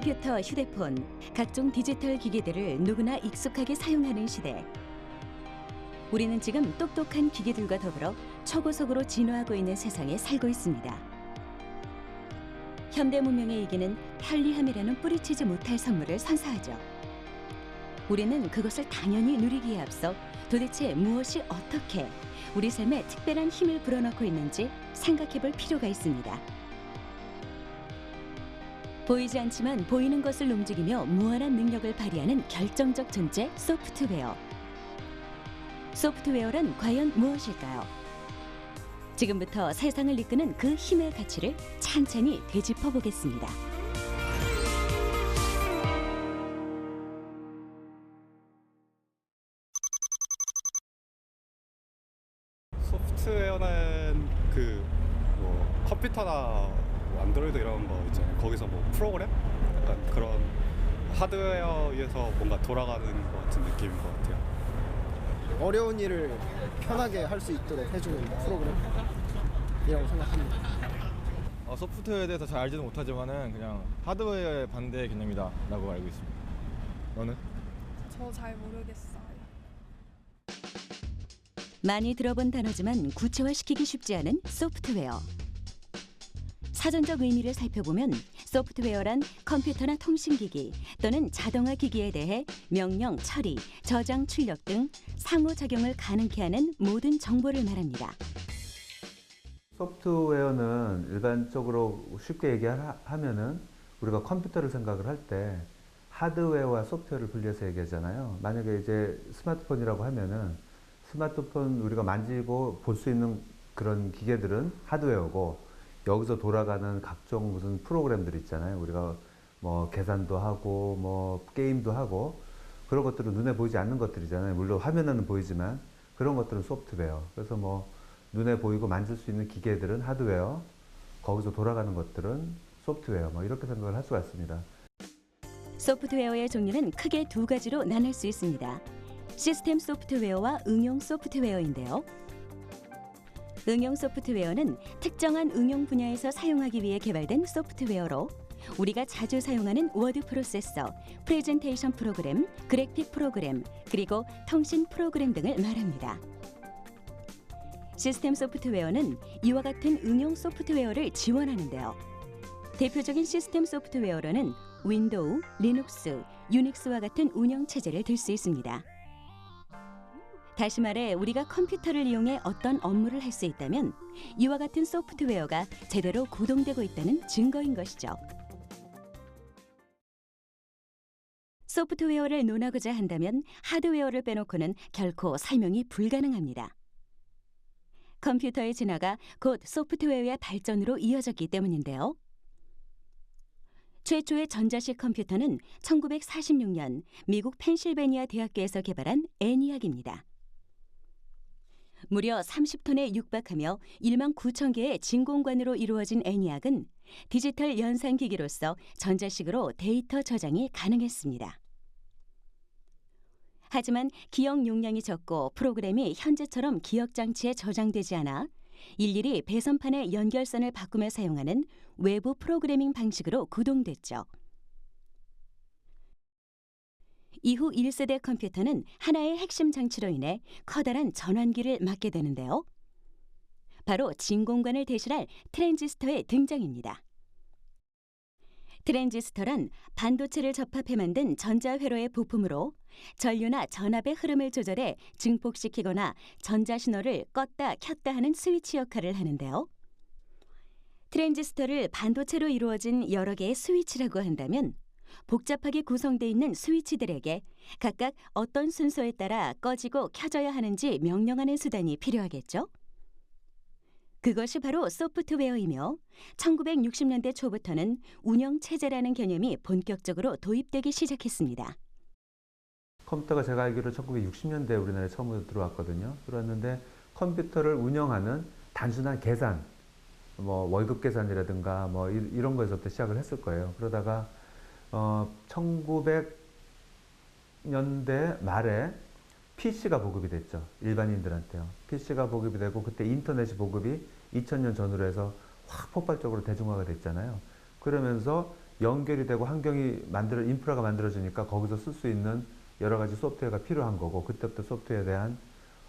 컴퓨터, 휴대폰, 각종 디지털 기기들을 누구나 익숙하게 사용하는 시대. 우리는 지금 똑똑한 기기들과 더불어 초고속으로 진화하고 있는 세상에 살고 있습니다. 현대 문명의 이기는 편리함이라는 뿌리치지 못할 선물을 선사하죠. 우리는 그것을 당연히 누리기에 앞서 도대체 무엇이 어떻게 우리 삶에 특별한 힘을 불어넣고 있는지 생각해볼 필요가 있습니다. 보이지 않지만 보이는 것을 움직이며 무한한 능력을 발휘하는 결정적 존재, 소프트웨어. 소프트웨어란 과연 무엇일까요? 지금부터 세상을 이끄는 그 힘의 가치를 찬찬히 되짚어 보겠습니다. 소프트웨어는 컴퓨터나 안드로이드 이런 거 있잖아요. 거기서 프로그램? 약간 그런 하드웨어에서 뭔가 돌아가는 것 같은 느낌인 것 같아요. 어려운 일을 편하게 할 수 있도록 해주는 프로그램이라고 생각합니다. 소프트웨어에 대해서 잘 알지는 못하지만은 그냥 하드웨어의 반대 개념이다라고 알고 있습니다. 너는? 저 잘 모르겠어요. 많이 들어본 단어지만 구체화시키기 쉽지 않은 소프트웨어. 사전적 의미를 살펴보면 소프트웨어란 컴퓨터나 통신기기 또는 자동화 기기에 대해 명령, 처리, 저장, 출력 등 상호작용을 가능케 하는 모든 정보를 말합니다. 소프트웨어는 일반적으로 쉽게 얘기하면은 우리가 컴퓨터를 생각을 할 때 하드웨어와 소프트웨어를 분리해서 얘기하잖아요. 만약에 이제 스마트폰이라고 하면은 스마트폰 우리가 만지고 볼 수 있는 그런 기계들은 하드웨어고, 여기서 돌아가는 각종 무슨 프로그램들 있잖아요. 우리가 계산도 하고 게임도 하고 그런 것들은 눈에 보이지 않는 것들이잖아요. 물론 화면에는 보이지만 그런 것들은 소프트웨어. 그래서 눈에 보이고 만질 수 있는 기계들은 하드웨어, 거기서 돌아가는 것들은 소프트웨어, 이렇게 생각을 할 수가 있습니다. 소프트웨어의 종류는 크게 두 가지로 나눌 수 있습니다. 시스템 소프트웨어와 응용 소프트웨어인데요. 응용 소프트웨어는 특정한 응용 분야에서 사용하기 위해 개발된 소프트웨어로 우리가 자주 사용하는 워드 프로세서, 프레젠테이션 프로그램, 그래픽 프로그램, 그리고 통신 프로그램 등을 말합니다. 시스템 소프트웨어는 이와 같은 응용 소프트웨어를 지원하는데요. 대표적인 시스템 소프트웨어로는 윈도우, 리눅스, 유닉스와 같은 운영체제를 들 수 있습니다. 다시 말해 우리가 컴퓨터를 이용해 어떤 업무를 할 수 있다면 이와 같은 소프트웨어가 제대로 구동되고 있다는 증거인 것이죠. 소프트웨어를 논하고자 한다면 하드웨어를 빼놓고는 결코 설명이 불가능합니다. 컴퓨터의 진화가 곧 소프트웨어의 발전으로 이어졌기 때문인데요. 최초의 전자식 컴퓨터는 1946년 미국 펜실베니아 대학교에서 개발한 ENIAC입니다. 무려 30톤에 육박하며 1만 9천 개의 진공관으로 이루어진 ENIAC은 디지털 연산기기로서 전자식으로 데이터 저장이 가능했습니다. 하지만 기억 용량이 적고 프로그램이 현재처럼 기억장치에 저장되지 않아 일일이 배선판의 연결선을 바꾸며 사용하는 외부 프로그래밍 방식으로 구동됐죠. 이후 1세대 컴퓨터는 하나의 핵심 장치로 인해 커다란 전환기를 맞게 되는데요. 바로 진공관을 대신할 트랜지스터의 등장입니다. 트랜지스터란 반도체를 접합해 만든 전자회로의 부품으로 전류나 전압의 흐름을 조절해 증폭시키거나 전자신호를 껐다 켰다 하는 스위치 역할을 하는데요. 트랜지스터를 반도체로 이루어진 여러 개의 스위치라고 한다면 복잡하게 구성되어 있는 스위치들에게 각각 어떤 순서에 따라 꺼지고 켜져야 하는지 명령하는 수단이 필요하겠죠. 그것이 바로 소프트웨어이며 1960년대 초부터는 운영체제라는 개념이 본격적으로 도입되기 시작했습니다. 컴퓨터가 제가 알기로 1960년대에 우리나라에 처음으로 들어왔거든요. 들어왔는데 컴퓨터를 운영하는 단순한 계산, 월급 계산이라든가 이런 거에서부터 시작을 했을 거예요. 그러다가 1900년대 말에 PC가 보급이 됐죠. 일반인들한테요. PC가 보급이 되고 그때 인터넷이 보급이 2000년 전후로 해서 확 폭발적으로 대중화가 됐잖아요. 그러면서 연결이 되고 인프라가 만들어지니까 거기서 쓸 수 있는 여러 가지 소프트웨어가 필요한 거고 그때부터 소프트웨어에 대한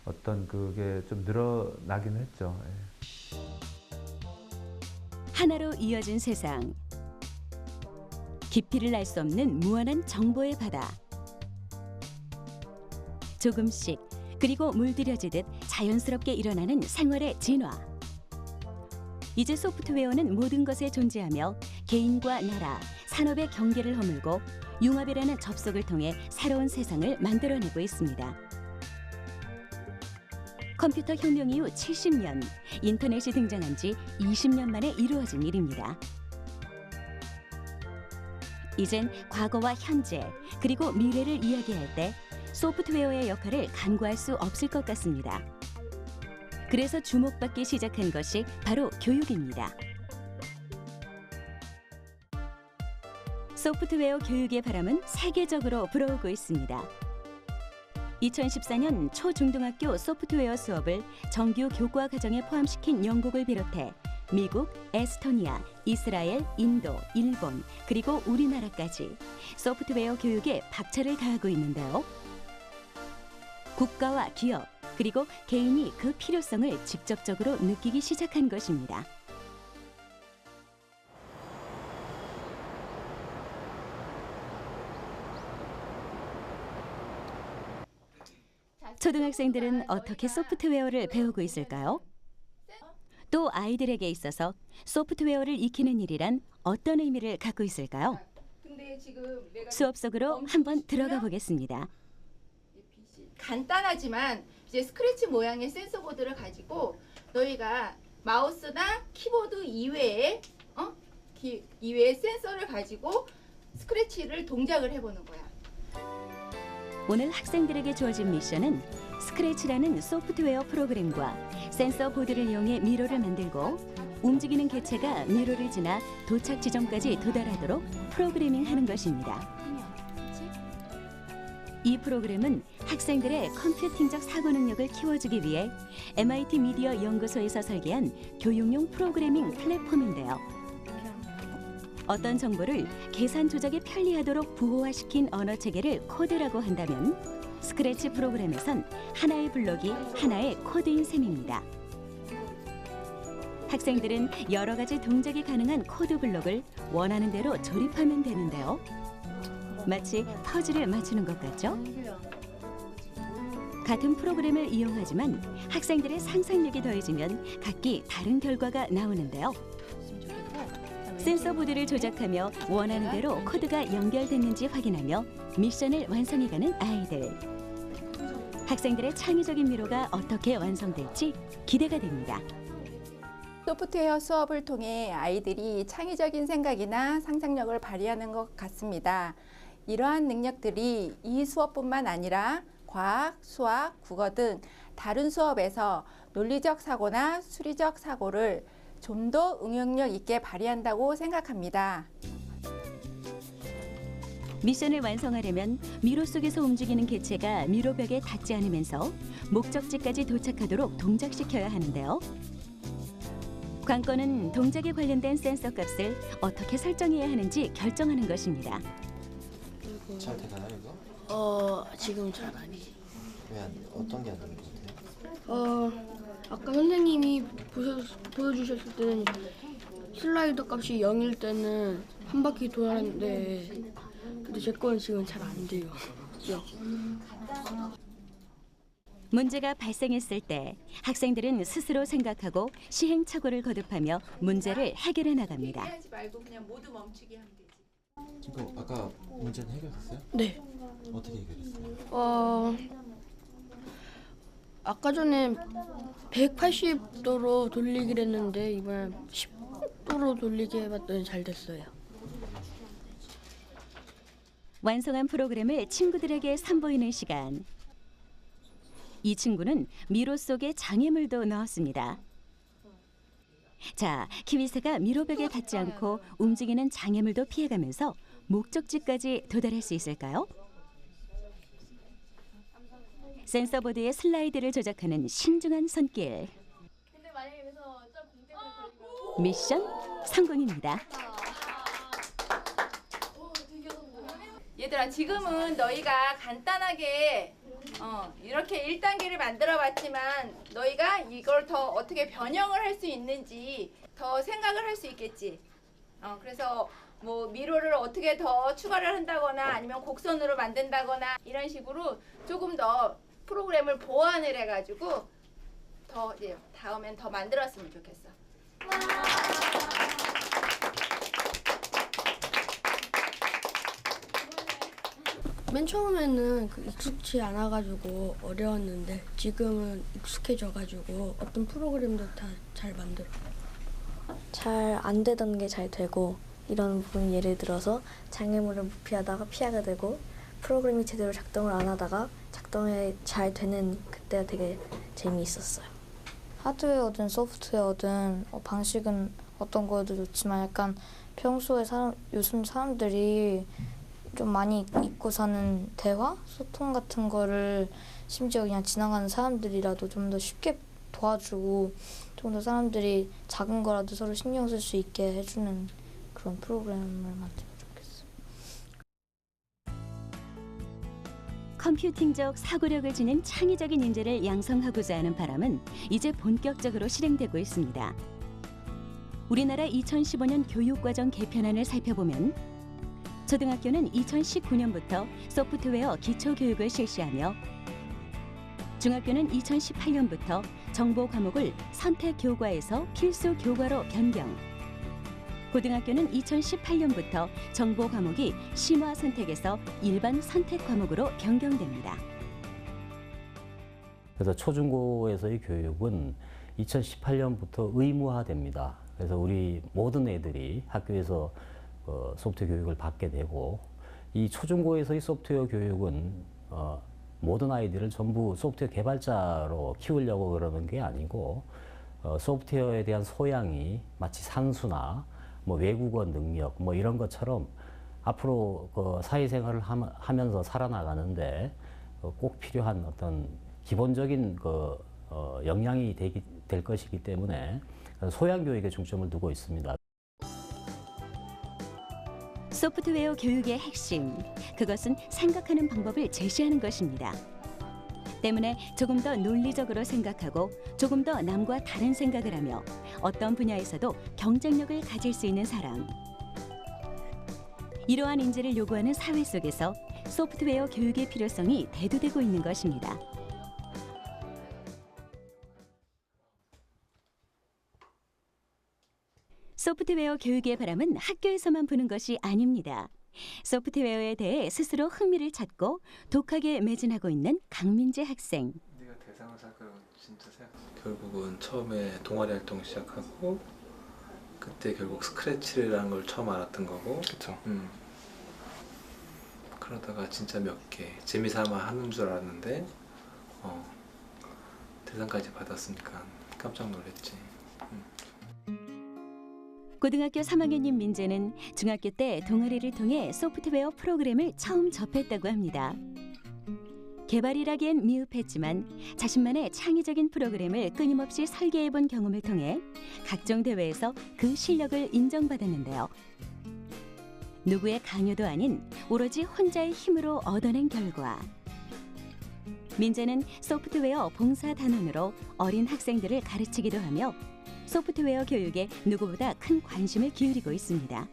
어떤 그게 좀 늘어나긴 했죠. 예. 하나로 이어진 세상. 깊이를 알 수 없는 무한한 정보의 바다. 조금씩 그리고 물들여지듯 자연스럽게 일어나는 생활의 진화. 이제 소프트웨어는 모든 것에 존재하며 개인과 나라, 산업의 경계를 허물고 융합이라는 접속을 통해 새로운 세상을 만들어내고 있습니다. 컴퓨터 혁명 이후 70년, 인터넷이 등장한 지 20년 만에 이루어진 일입니다. 이젠 과거와 현재, 그리고 미래를 이야기할 때 소프트웨어의 역할을 간과할 수 없을 것 같습니다. 그래서 주목받기 시작한 것이 바로 교육입니다. 소프트웨어 교육의 바람은 세계적으로 불어오고 있습니다. 2014년 초중등학교 소프트웨어 수업을 정규 교과 과정에 포함시킨 영국을 비롯해 미국, 에스토니아, 이스라엘, 인도, 일본, 그리고 우리나라까지 소프트웨어 교육에 박차를 가하고 있는데요. 국가와 기업, 그리고 개인이 그 필요성을 직접적으로 느끼기 시작한 것입니다. 초등학생들은 어떻게 소프트웨어를 배우고 있을까요? 또 아이들에게 있어서 소프트웨어를 익히는 일이란 어떤 의미를 갖고 있을까요? 수업 속으로 한번 들어가 보겠습니다. 간단하지만 이제 스크래치 모양의 센서 보드를 가지고 너희가 마우스나 키보드 이외에 이외의 센서를 가지고 스크래치를 동작을 해보는 거야. 오늘 학생들에게 주어진 미션은 스크래치라는 소프트웨어 프로그램과 센서 보드를 이용해 미로를 만들고 움직이는 개체가 미로를 지나 도착 지점까지 도달하도록 프로그래밍하는 것입니다. 이 프로그램은 학생들의 컴퓨팅적 사고 능력을 키워주기 위해 MIT 미디어 연구소에서 설계한 교육용 프로그래밍 플랫폼인데요. 어떤 정보를 계산 조작에 편리하도록 부호화시킨 언어 체계를 코드라고 한다면 스크래치 프로그램에선 하나의 블록이 하나의 코드인 셈입니다. 학생들은 여러 가지 동작이 가능한 코드 블록을 원하는 대로 조립하면 되는데요. 마치 퍼즐을 맞추는 것 같죠? 같은 프로그램을 이용하지만 학생들의 상상력이 더해지면 각기 다른 결과가 나오는데요. 센서 보드를 조작하며 원하는 대로 코드가 연결됐는지 확인하며 미션을 완성해가는 아이들. 학생들의 창의적인 미로가 어떻게 완성될지 기대가 됩니다. 소프트웨어 수업을 통해 아이들이 창의적인 생각이나 상상력을 발휘하는 것 같습니다. 이러한 능력들이 이 수업뿐만 아니라 과학, 수학, 국어 등 다른 수업에서 논리적 사고나 수리적 사고를 좀 더 응용력 있게 발휘한다고 생각합니다. 미션을 완성하려면 미로 속에서 움직이는 개체가 미로벽에 닿지 않으면서 목적지까지 도착하도록 동작시켜야 하는데요. 관건은 동작에 관련된 센서 값을 어떻게 설정해야 하는지 결정하는 것입니다. 잘 되나요 이거? 지금 잘 아니에요. 어떤 게 안 되는 것 같아요? 아까 선생님이 보여주셨을 때는 슬라이더 값이 0일 때는 한 바퀴 돌았는데 근데 제 거는 지금 잘 안 돼요. 문제가 발생했을 때 학생들은 스스로 생각하고 시행착오를 거듭하며 문제를 해결해 나갑니다. 하지 말고 그냥 모두 멈추게 하면 되지. 이거 아까 문제는 해결했어요? 네. 어떻게 해결했어요? 아까 전에 180도로 돌리기로 했는데 이번엔 10도로 돌리게 해봤더니 잘 됐어요. 완성한 프로그램을 친구들에게 선보이는 시간. 이 친구는 미로 속에 장애물도 넣었습니다. 자, 키위새가 미로벽에 닿지 않고 움직이는 장애물도 피해가면서 목적지까지 도달할 수 있을까요? 센서보드의 슬라이드를 조작하는 신중한 손길. 미션 성공입니다. 얘들아, 지금은 너희가 간단하게 이렇게 1단계를 만들어 봤지만 너희가 이걸 더 어떻게 변형을 할 수 있는지 더 생각을 할 수 있겠지. 그래서 뭐 미로를 어떻게 더 추가를 한다거나 아니면 곡선으로 만든다거나 이런 식으로 조금 더 프로그램을 보완을 해가지고 더 이제 다음엔 더 만들었으면 좋겠어. 맨 처음에는 익숙치 않아가지고 어려웠는데 지금은 익숙해져가지고 어떤 프로그램도 다 잘 만들어. 잘 안 되던 게 잘 되고 이런 부분 예를 들어서 장애물을 피하다가 피하게 되고 프로그램이 제대로 작동을 안 하다가 작동이 잘 되는 그때가 되게 재미있었어요. 하드웨어든 소프트웨어든 방식은 어떤 거여도 좋지만 약간 평소에 요즘 사람들이 좀 많이 잊고 사는 대화, 소통 같은 거를 심지어 그냥 지나가는 사람들이라도 좀 더 쉽게 도와주고 좀 더 사람들이 작은 거라도 서로 신경 쓸 수 있게 해주는 그런 프로그램을 만들면 좋겠어요. 컴퓨팅적 사고력을 지닌 창의적인 인재를 양성하고자 하는 바람은 이제 본격적으로 실행되고 있습니다. 우리나라 2015년 교육과정 개편안을 살펴보면 초등학교는 2019년부터 소프트웨어 기초교육을 실시하며 중학교는 2018년부터 정보 과목을 선택 교과에서 필수 교과로 변경. 고등학교는 2018년부터 정보 과목이 심화 선택에서 일반 선택 과목으로 변경됩니다. 그래서 초중고에서의 교육은 2018년부터 의무화됩니다. 그래서 우리 모든 애들이 학교에서 소프트웨어 교육을 받게 되고, 이 초중고에서의 소프트웨어 교육은 모든 아이들을 전부 소프트웨어 개발자로 키우려고 그러는 게 아니고 소프트웨어에 대한 소양이 마치 산수나 뭐 외국어 능력 뭐 이런 것처럼 앞으로 사회생활을 하면서 살아나가는데 꼭 필요한 어떤 기본적인 역량이 될 것이기 때문에 소양 교육에 중점을 두고 있습니다. 소프트웨어 교육의 핵심, 그것은 생각하는 방법을 제시하는 것입니다. 때문에 조금 더 논리적으로 생각하고 조금 더 남과 다른 생각을 하며 어떤 분야에서도 경쟁력을 가질 수 있는 사람. 이러한 인재를 요구하는 사회 속에서 소프트웨어 교육의 필요성이 대두되고 있는 것입니다. 소프트웨어 교육의 바람은 학교에서만 부는 것이 아닙니다. 소프트웨어에 대해 스스로 흥미를 찾고 독하게 매진하고 있는 강민재 학생. 네가 대상을 살까 진짜 생각. 결국은 처음에 동아리 활동 시작하고 그때 결국 스크래치라는 걸 처음 알았던 거고. 그렇죠. 그러다가 진짜 몇 개 재미삼아 하는 줄 알았는데 대상까지 받았으니까 깜짝 놀랐지. 고등학교 3학년인 민재는 중학교 때 동아리를 통해 소프트웨어 프로그램을 처음 접했다고 합니다. 개발이라기엔 미흡했지만 자신만의 창의적인 프로그램을 끊임없이 설계해본 경험을 통해 각종 대회에서 그 실력을 인정받았는데요. 누구의 강요도 아닌 오로지 혼자의 힘으로 얻어낸 결과 민재는 소프트웨어 봉사단원으로 어린 학생들을 가르치기도 하며 소프트웨어 교육에 누구보다 큰 관심을 기울이고 있습니다.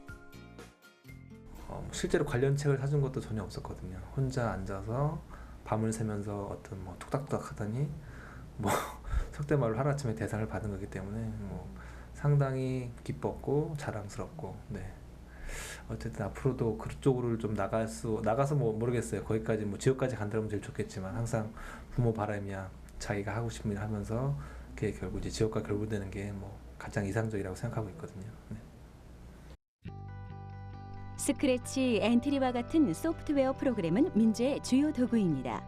실제로 관련 책을 사준 것도 전혀 없었거든요. 혼자 앉아서 밤을 새면서 어떤 툭닥툭닥 하더니 속된 말로 하루아침에 대상을 받은 거기 때문에 상당히 기뻤고 자랑스럽고, 네. 어쨌든 앞으로도 그쪽으로 좀 나가서 모르겠어요. 거기까지 지역까지 간다면 제일 좋겠지만 항상 부모 바람이야 자기가 하고 싶은 일 하면서 그게 결국 이제 지역과 결부되는 게 가장 이상적이라고 생각하고 있거든요. 네. 스크래치, 엔트리와 같은 소프트웨어 프로그램은 민재의 주요 도구입니다.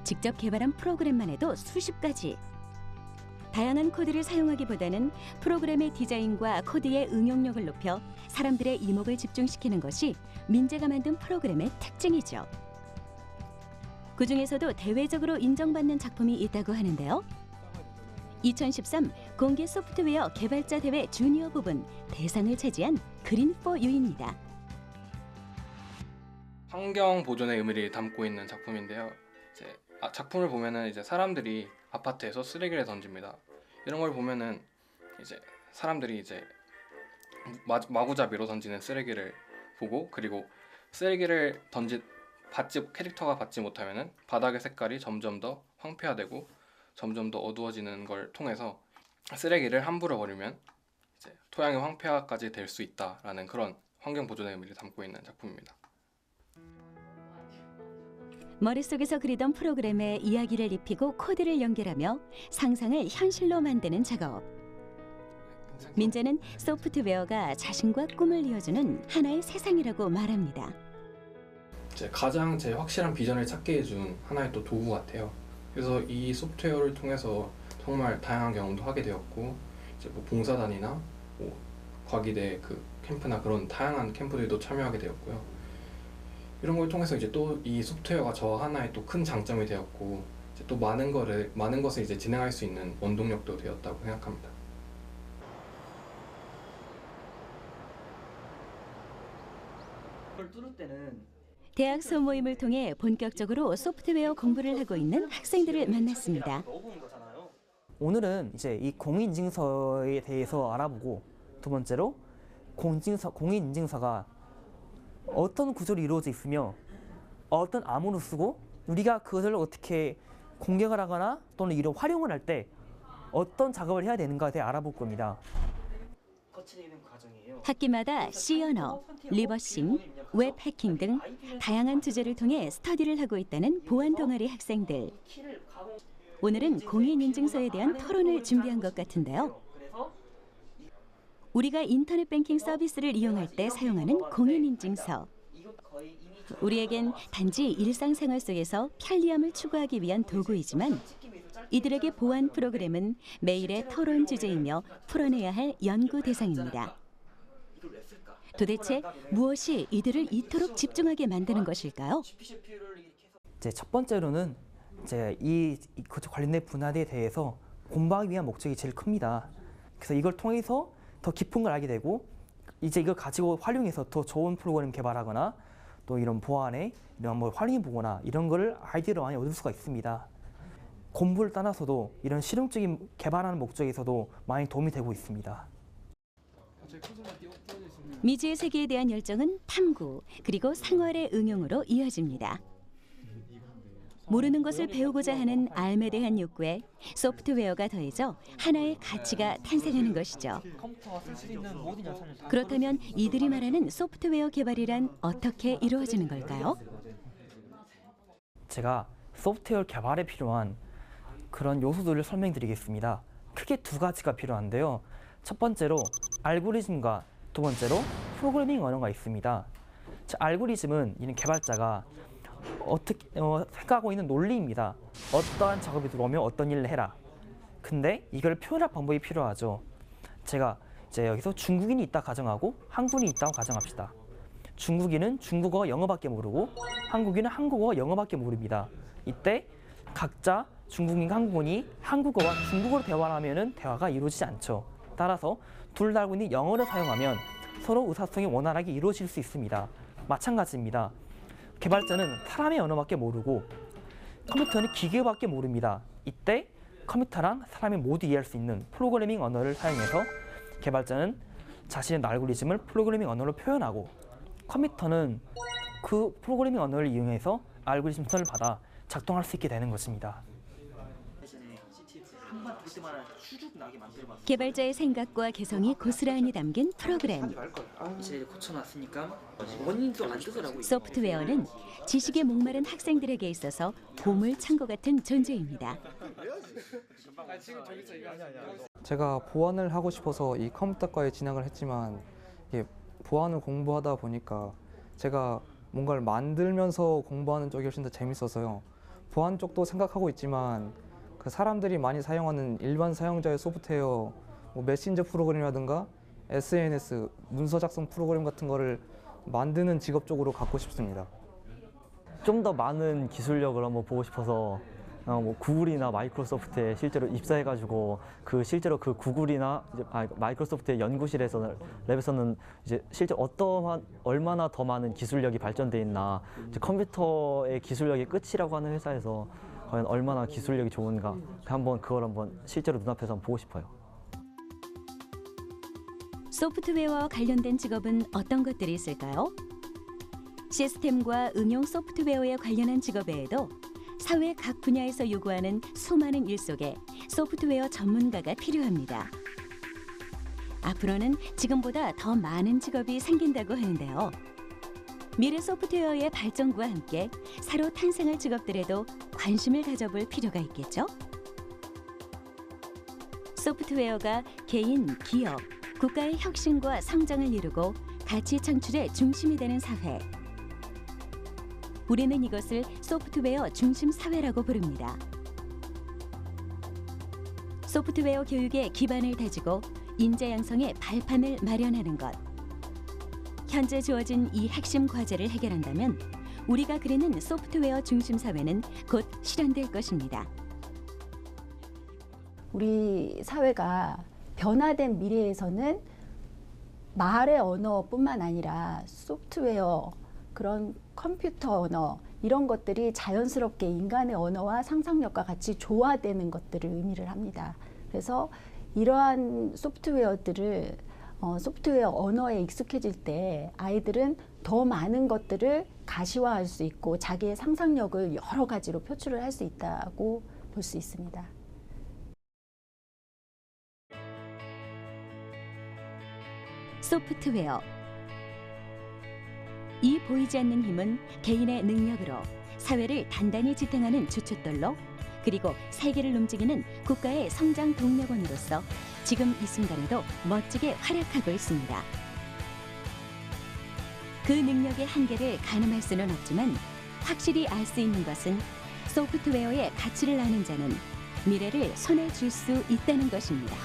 직접 개발한 프로그램만 해도 수십 가지. 다양한 코드를 사용하기보다는 프로그램의 디자인과 코드의 응용력을 높여 사람들의 이목을 집중시키는 것이 민재가 만든 프로그램의 특징이죠. 그중에서도 대외적으로 인정받는 작품이 있다고 하는데요. 2013 공개 소프트웨어 개발자 대회 주니어 부분 대상을 차지한 그린4유입니다. 환경 보존의 의미를 담고 있는 작품인데요. 이제 작품을 보면은 이제 사람들이 아파트에서 쓰레기를 던집니다. 이런 걸 보면은 이제 사람들이 이제 마구잡이로 던지는 쓰레기를 보고, 그리고 쓰레기를 캐릭터가 받지 못하면은 바닥의 색깔이 점점 더 황폐화되고 점점 더 어두워지는 걸 통해서 쓰레기를 함부로 버리면 이제 토양의 황폐화까지 될 수 있다라는 그런 환경 보존의 의미를 담고 있는 작품입니다. 머릿속에서 그리던 프로그램에 이야기를 입히고 코드를 연결하며 상상을 현실로 만드는 작업. 민재는 소프트웨어가 자신과 꿈을 이어주는 하나의 세상이라고 말합니다. 가장 제 확실한 비전을 찾게 해준 하나의 또 도구 같아요. 그래서 이 소프트웨어를 통해서 정말 다양한 경험도 하게 되었고, 이제 뭐 봉사단이나 뭐 과기대 그 캠프나 그런 다양한 캠프들도 참여하게 되었고요. 이런 걸 통해서 이제 또 이 소프트웨어가 저 하나의 또 큰 장점이 되었고, 이제 또 많은 것을 이제 진행할 수 있는 원동력도 되었다고 생각합니다. 대학 소모임을 통해 본격적으로 소프트웨어 공부를 하고 있는 학생들을 만났습니다. 오늘은 이제 이 공인인증서에 대해서 알아보고, 두 번째로 공인인증서가 어떤 구조로 이루어져 있으며 어떤 암호를 쓰고 우리가 그것을 어떻게 공격을 하거나 또는 이런 활용을 할 때 어떤 작업을 해야 되는가에 대해 알아볼 겁니다. 학기마다 C언어, 리버싱, 웹 해킹 등 다양한 주제를 통해 스터디를 하고 있다는 보안 동아리 학생들. 오늘은 공인인증서에 대한 토론을 준비한 것 같은데요. 우리가 인터넷 뱅킹 서비스를 이용할 때 사용하는 공인인증서. 우리에겐 단지 일상생활 속에서 편리함을 추구하기 위한 도구이지만 이들에게 보안 프로그램은 매일의 토론 주제이며 풀어내야 할 연구 대상입니다. 도대체 무엇이 이들을 이토록 집중하게 만드는 것일까요? 이제 첫 번째로는 이제 이 관련된 분야에 대해서 공부하기 위한 목적이 제일 큽니다. 그래서 이걸 통해서 더 깊은 걸 알게 되고, 이제 이걸 가지고 활용해서 더 좋은 프로그램 개발하거나 또 이런 보안에 이런 뭐 활용해 보거나 이런 거를 아이디어를 많이 얻을 수가 있습니다. 공부를 떠나서도 이런 실용적인 개발하는 목적에서도 많이 도움이 되고 있습니다. 미지의 세계에 대한 열정은 탐구 그리고 생활의 응용으로 이어집니다. 모르는 것을 배우고자 하는 알에 대한 욕구에 소프트웨어가 더해져 하나의 가치가 탄생하는 것이죠. 그렇다면 이들이 말하는 소프트웨어 개발이란 어떻게 이루어지는 걸까요? 제가 소프트웨어 개발에 필요한 그런 요소들을 설명드리겠습니다. 크게 두 가지가 필요한데요. 첫 번째로 알고리즘과 두 번째로 프로그래밍 언어가 있습니다. 알고리즘은 이는 개발자가 생각하고 있는 논리입니다. 어떠한 작업이 들어오면 어떤 일을 해라. 근데 이걸 표현할 방법이 필요하죠. 제가 이제 여기서 중국인이 있다 가정하고 한국인이 있다고 가정합시다. 중국인은 중국어 영어밖에 모르고 한국인은 한국어 영어밖에 모릅니다. 이때 각자 중국인과 한국인이 한국어와 중국어로 대화를 하면은 대화가 이루어지지 않죠. 따라서 둘 다 알고 있는 영어를 사용하면 서로 의사소통이 원활하게 이루어질 수 있습니다. 마찬가지입니다. 개발자는 사람의 언어밖에 모르고 컴퓨터는 기계밖에 모릅니다. 이때 컴퓨터랑 사람이 모두 이해할 수 있는 프로그래밍 언어를 사용해서 개발자는 자신의 알고리즘을 프로그래밍 언어로 표현하고 컴퓨터는 그 프로그래밍 언어를 이용해서 알고리즘 선을 받아 작동할 수 있게 되는 것입니다. 개발자의 생각과 개성이 고스란히 담긴 프로그램. 이제 고쳐놨으니까 원인도 안 뜨더라고요. 소프트웨어는 지식에 목마른 학생들에게 있어서 보물창고 같은 존재입니다. 제가 보안을 하고 싶어서 이 컴퓨터과에 진학을 했지만 보안을 공부하다 보니까 제가 뭔가를 만들면서 공부하는 쪽이 훨씬 더 재밌어서요. 보안 쪽도 생각하고 있지만 그 사람들이 많이 사용하는 일반 사용자의 소프트웨어, 뭐 메신저 프로그램이라든가 SNS, 문서 작성 프로그램 같은 거를 만드는 직업 쪽으로 갖고 싶습니다. 좀 더 많은 기술력을 한번 보고 싶어서 뭐 구글이나 마이크로소프트에 실제로 입사해가지고 실제로 그 구글이나 이제 마이크로소프트의 연구실에서 랩에서는 이제 실제 얼마나 더 많은 기술력이 발전돼 있나, 이제 컴퓨터의 기술력이 끝이라고 하는 회사에서 과연 얼마나 기술력이 좋은가 그걸 한번 실제로 눈앞에서 한번 보고 싶어요. 소프트웨어와 관련된 직업은 어떤 것들이 있을까요? 시스템과 응용 소프트웨어에 관련한 직업 외에도 사회 각 분야에서 요구하는 수많은 일 속에 소프트웨어 전문가가 필요합니다. 앞으로는 지금보다 더 많은 직업이 생긴다고 하는데요. 미래 소프트웨어의 발전과 함께 새로 탄생할 직업들에도 관심을 가져볼 필요가 있겠죠? 소프트웨어가 개인, 기업, 국가의 혁신과 성장을 이루고 가치 창출의 중심이 되는 사회. 우리는 이것을 소프트웨어 중심 사회라고 부릅니다. 소프트웨어 교육의 기반을 다지고 인재 양성의 발판을 마련하는 것. 현재 주어진 이 핵심 과제를 해결한다면 우리가 그리는 소프트웨어 중심 사회는 곧 실현될 것입니다. 우리 사회가 변화된 미래에서는 말의 언어뿐만 아니라 소프트웨어, 그런 컴퓨터 언어, 이런 것들이 자연스럽게 인간의 언어와 상상력과 같이 조화되는 것들을 의미를 합니다. 그래서 이러한 소프트웨어들을 소프트웨어 언어에 익숙해질 때 아이들은 더 많은 것들을 가시화할 수 있고 자기의 상상력을 여러 가지로 표출을 할 수 있다고 볼 수 있습니다. 소프트웨어. 이 보이지 않는 힘은 개인의 능력으로 사회를 단단히 지탱하는 주춧돌로, 그리고 세계를 움직이는 국가의 성장 동력원으로서 지금 이 순간에도 멋지게 활약하고 있습니다. 그 능력의 한계를 가늠할 수는 없지만 확실히 알 수 있는 것은 소프트웨어의 가치를 아는 자는 미래를 손에 쥘 수 있다는 것입니다.